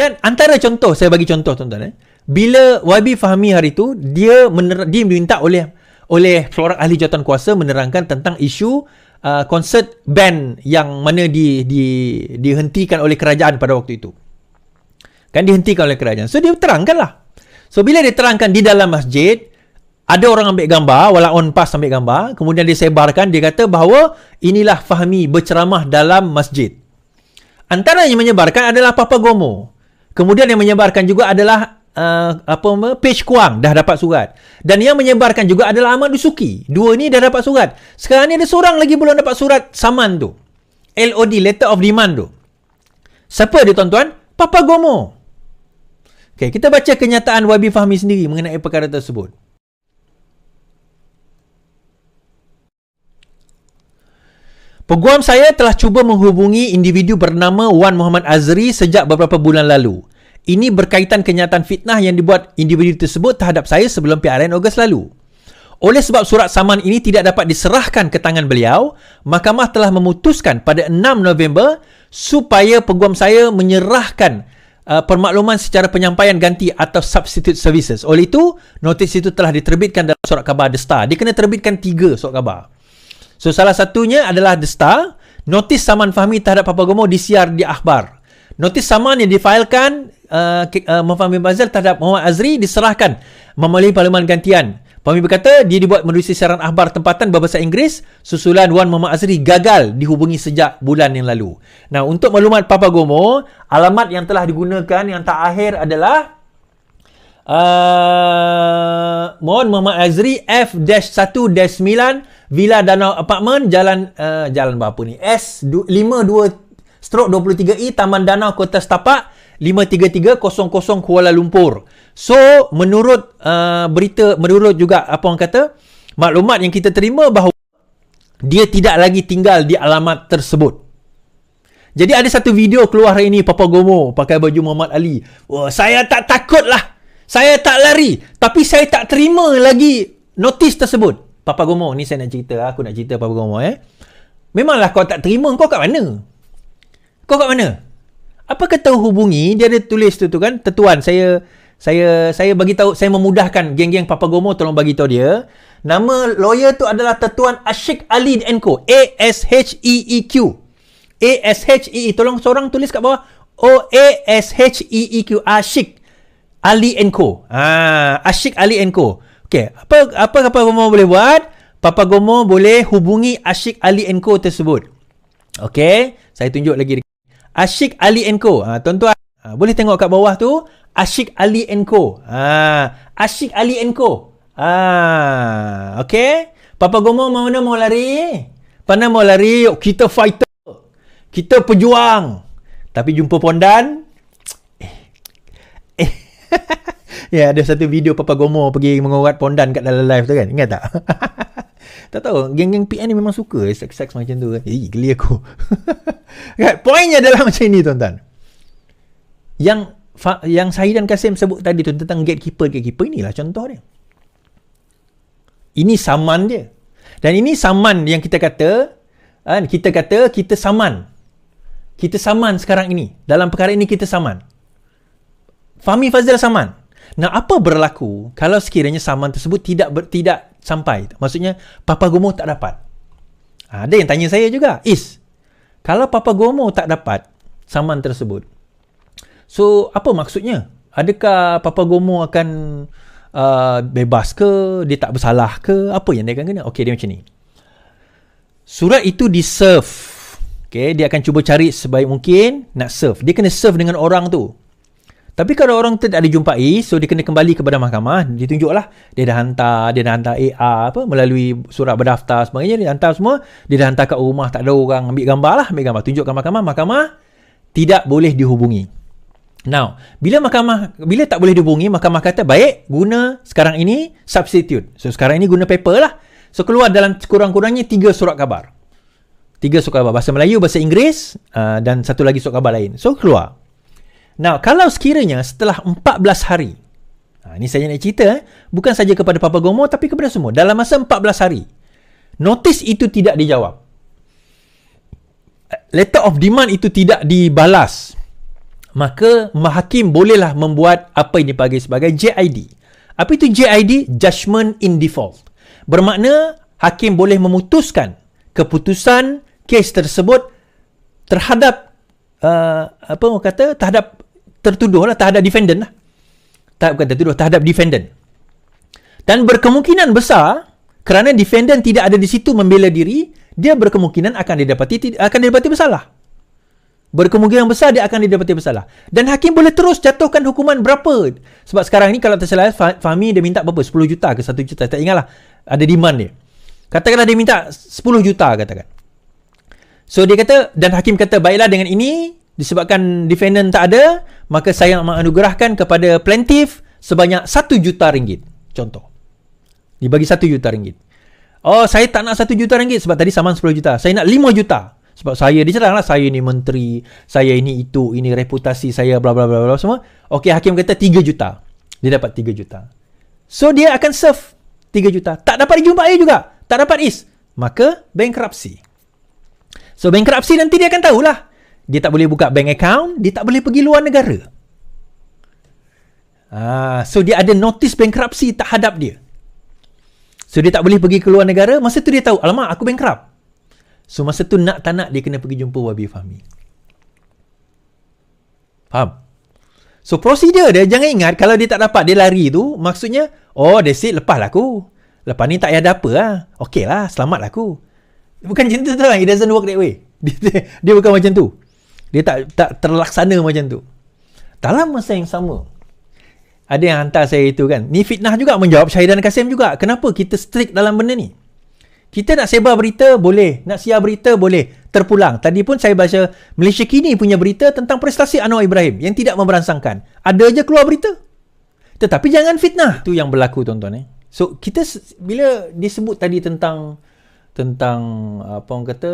Dan antara contoh, saya bagi contoh tuan-tuan. Bila YB Fahmi hari tu, dia diminta oleh seorang ahli jawatan kuasa menerangkan tentang isu konsert band yang mana dihentikan oleh kerajaan pada waktu itu. Kan dihentikan oleh kerajaan. So dia terangkan lah. So bila dia terangkan di dalam masjid, ada orang ambil gambar, wala on pass ambil gambar, kemudian dia sebarkan, dia kata bahawa inilah Fahmi berceramah dalam masjid. Antara yang menyebarkan adalah Papa Gomo. Kemudian yang menyebarkan juga adalah Page Kuang dah dapat surat. Dan yang menyebarkan juga adalah Ahmad Dusuki. Dua ni dah dapat surat. Sekarang ni ada seorang lagi belum dapat surat saman tu. LOD, Letter of Demand tu. Siapa dia tuan-tuan? Papa Gomo. Okay, kita baca kenyataan YB Fahmi sendiri mengenai perkara tersebut. Peguam saya telah cuba menghubungi individu bernama Wan Muhammad Azri sejak beberapa bulan lalu. Ini berkaitan kenyataan fitnah yang dibuat individu tersebut terhadap saya sebelum PRN Ogos lalu. Oleh sebab surat saman ini tidak dapat diserahkan ke tangan beliau, mahkamah telah memutuskan pada 6 November supaya peguam saya menyerahkan permakluman secara penyampaian ganti atau substitute services. Oleh itu, notis itu telah diterbitkan dalam surat khabar The Star. Dia kena terbitkan 3 surat khabar. So, salah satunya adalah The Star. Notis saman Fahmi terhadap Papa Gomo disiar di akhbar. Notis saman yang difailkan Fahmi Bazal terhadap Muhammad Azri diserahkan melalui parlimen gantian. Fahmi berkata dia dibuat menerusi siaran akhbar tempatan berbahasa Inggeris susulan Wan Muhammad Azri gagal dihubungi sejak bulan yang lalu. Nah, untuk maklumat Papa Gomo, alamat yang telah digunakan yang terakhir adalah Muhammad Azri F-1-9 Villa Danau Apartment jalan berapa ni? S52/23E Taman Danau Kota Setapak 53300 Kuala Lumpur. So menurut menurut juga apa orang kata, maklumat yang kita terima bahawa dia tidak lagi tinggal di alamat tersebut. Jadi ada satu video keluar hari ini Papa Gomo pakai baju Muhammad Ali. Wah, saya tak takut lah. Saya tak lari. Tapi saya tak terima lagi notis tersebut. Papa Gomo, ni saya nak cerita. Aku nak cerita Papa Gomo. Memanglah kau tak terima. Kau kat mana? Kau kat mana? Apa kata hubungi? Dia ada tulis tu kan. Tetuan, saya bagi tahu, saya memudahkan geng-geng Papa Gomo, tolong bagi tahu dia. Nama lawyer tu adalah Tetuan Ashik Ali & Co. ASHEEQ. ASHEE. Tolong seorang tulis kat bawah. OASHEEQ. Ashik Ali & Co. Ashik Ali & Co. Okey, apa Papa Gomo boleh buat? Papa Gomo boleh hubungi Ashik Ali & Co tersebut. Okey, saya tunjuk lagi. Ashik Ali & Co. Tuan-tuan, boleh tengok kat bawah tu. Ashik Ali & Co. Ashik Ali & Co. Okey. Papa Gomo mana mau lari? Mana mau lari? Yuk, kita fighter. Kita pejuang. Tapi jumpa pondan. Ya, ada satu video Papa Gomo pergi mengorat pondan kat dalam live tu kan. Ingat tak? Tak tahu, geng-geng PN ni memang suka seks-seks macam tu kan. Geli aku. Kan, poinnya adalah macam ni tuan-tuan. Yang Syahidan Kasim sebut tadi tu tentang gatekeeper, inilah contoh dia. Ini saman dia. Dan ini saman yang kita kata kita saman. Kita saman sekarang ini. Dalam perkara ini kita saman. Fahmi Fazil saman. Nah, apa berlaku kalau sekiranya saman tersebut tidak sampai? Maksudnya Papa Gomo tak dapat. Ada yang tanya saya juga, kalau Papa Gomo tak dapat saman tersebut, so apa maksudnya? Adakah Papa Gomo akan bebas ke? Dia tak bersalah ke? Apa yang dia akan kena? Okey, dia macam ni. Surat itu di-serve. Okay, dia akan cuba cari sebaik mungkin nak serve. Dia kena serve dengan orang tu. Tapi kalau orang tu tak dijumpai, so dia kena kembali kepada mahkamah, ditunjuklah dia dah hantar AR melalui surat berdaftar sebagainya, dia hantar semua, dia dah hantar kat rumah, tak ada orang, ambil gambar, tunjukkan mahkamah tidak boleh dihubungi. Now, bila tak boleh dihubungi, mahkamah kata baik, guna sekarang ini substitute. So sekarang ini guna paper lah. So keluar dalam kurang-kurangnya 3 surat khabar. 3 surat khabar, bahasa Melayu, bahasa Inggeris, dan satu lagi surat khabar lain. So keluar. Now, kalau sekiranya setelah 14 hari, ini saya nak cerita, bukan saja kepada Papa Gomo, tapi kepada semua. Dalam masa 14 hari, notis itu tidak dijawab. Letter of demand itu tidak dibalas. maka hakim bolehlah membuat apa yang dipanggil sebagai JID. Apa itu JID? Judgment in Default. Bermakna hakim boleh memutuskan keputusan kes tersebut terhadap terhadap tertuduh lah, terhadap defendant lah. Terhadap defendant. Dan berkemungkinan besar kerana defendant tidak ada di situ membela diri, dia berkemungkinan akan didapati bersalah. Berkemungkinan besar dia akan didapati bersalah. Dan hakim boleh terus jatuhkan hukuman berapa. Sebab sekarang ni kalau tak salah, Fahmi dia minta berapa? 10 juta ke 1 juta? Tak ingatlah. Ada demand dia. Katakanlah dia minta 10 juta katakan. So dia kata, dan hakim kata, baiklah dengan ini, disebabkan defendant tak ada, maka saya menganugerahkan kepada plaintiff sebanyak 1 juta ringgit. Contoh. Dibagi 1 juta ringgit. Oh, saya tak nak 1 juta ringgit sebab tadi saman 10 juta. Saya nak 5 juta. Sebab saya, dia cerang lah, saya ni menteri, saya ini itu, ini reputasi saya, bla bla bla bla semua. Okey, hakim kata 3 juta. Dia dapat 3 juta. So, dia akan serve 3 juta. Tak dapat dijumpai juga. Tak dapat is. Maka, bankruptcy. So, bankruptcy nanti dia akan tahulah. Dia tak boleh buka bank account, dia tak boleh pergi luar negara. So, dia ada notice bankruptcy terhadap dia. So, dia tak boleh pergi ke luar negara. Masa tu dia tahu, alamak, aku bankrupt. So, masa tu nak tak nak dia kena pergi jumpa Wabi Fahmi. Faham? So, prosedur dia, jangan ingat kalau dia tak dapat, dia lari tu, maksudnya, oh, that's it, lepaslah aku. Lepas ni tak payah ada apa lah. Okey lah, selamatlah aku. Bukan macam tu tau. It doesn't work that way. Dia bukan macam tu. Dia tak terlaksana macam tu. Dalam masa yang sama, ada yang hantar saya itu kan. Ni fitnah juga, menjawab Syahidan Kasim juga. Kenapa kita strict dalam benda ni? Kita nak sebar berita, boleh. Nak siar berita, boleh. Terpulang. Tadi pun saya baca Malaysia Kini punya berita tentang prestasi Anwar Ibrahim yang tidak memberansangkan. Ada je keluar berita. Tetapi jangan fitnah. Itu yang berlaku tuan-tuan. So, kita bila disebut tadi tentang apa orang kata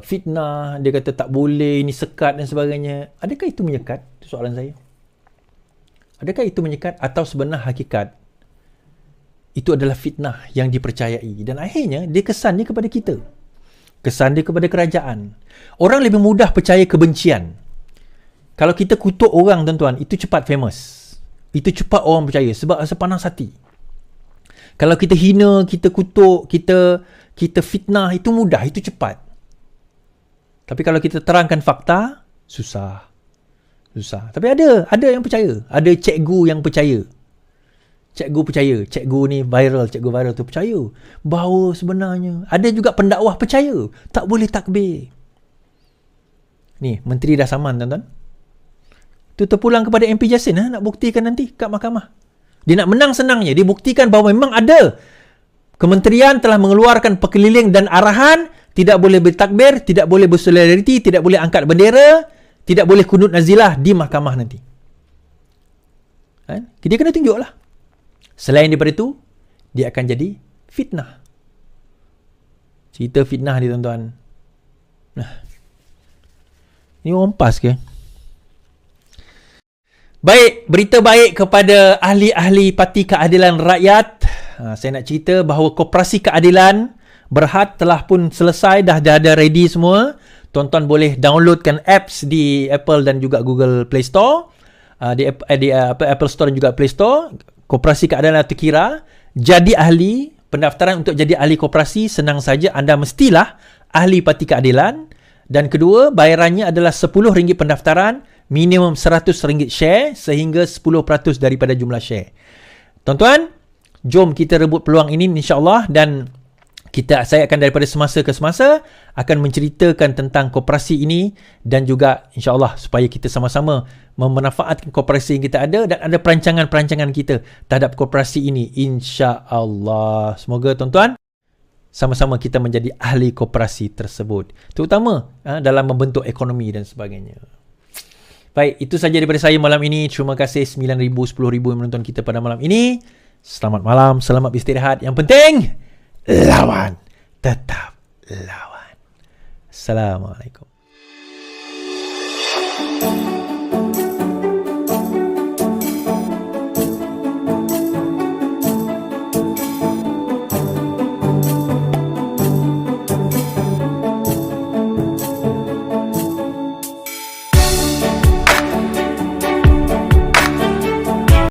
fitnah, dia kata tak boleh, ni sekat dan sebagainya. Adakah itu menyekat? Itu soalan saya. Adakah itu menyekat atau sebenar hakikat itu adalah fitnah yang dipercayai dan akhirnya dia kesan dia kepada kita. Kesan dia kepada kerajaan. Orang lebih mudah percaya kebencian. Kalau kita kutuk orang tuan-tuan, itu cepat famous. Itu cepat orang percaya sebab rasa panas hati. Kalau kita hina, kita kutuk, kita fitnah, itu mudah, itu cepat. Tapi kalau kita terangkan fakta, susah. Tapi ada yang percaya. Ada cikgu yang percaya. Cikgu ni cikgu viral tu percaya bahawa sebenarnya ada juga pendakwah percaya tak boleh takbir. Ni menteri dah saman tuan-tuan. Tu terpulang kepada MP Jasin nak buktikan nanti kat mahkamah. Dia nak menang senangnya, dia buktikan bahawa memang ada. Kementerian telah mengeluarkan perkeliling dan arahan tidak boleh bertakbir, tidak boleh bersolidariti, tidak boleh angkat bendera, tidak boleh kunut nazilah di mahkamah nanti. Dia kena tunjuklah. Selain daripada itu, dia akan jadi fitnah. Cerita fitnah ni tuan-tuan. Ini orang pas ke? Baik, berita baik kepada ahli-ahli Parti Keadilan Rakyat. Saya nak cerita bahawa Koperasi Keadilan Berhad telah pun selesai, dah ada ready semua. Tuan-tuan boleh downloadkan apps di Apple dan juga Google Play Store. Di Apple Store dan juga Play Store. Koperasi Keadilan terkira. Jadi ahli, pendaftaran untuk jadi ahli koperasi senang saja. Anda mestilah ahli Parti Keadilan. Dan kedua, bayarannya adalah RM10 pendaftaran, minimum RM100 share sehingga 10% daripada jumlah share. Tuan-tuan, jom kita rebut peluang ini insya-Allah, dan saya akan daripada semasa ke semasa akan menceritakan tentang koperasi ini dan juga insya-Allah supaya kita sama-sama memanfaatkan koperasi yang kita ada dan ada perancangan-perancangan kita terhadap koperasi ini insya-Allah. Semoga tuan-tuan sama-sama kita menjadi ahli koperasi tersebut, terutama dalam membentuk ekonomi dan sebagainya. Baik, itu saja daripada saya malam ini. Terima kasih 9,000, 10,000 yang menonton kita pada malam ini. Selamat malam, selamat beristirahat. Yang penting lawan, tetap lawan. Assalamualaikum.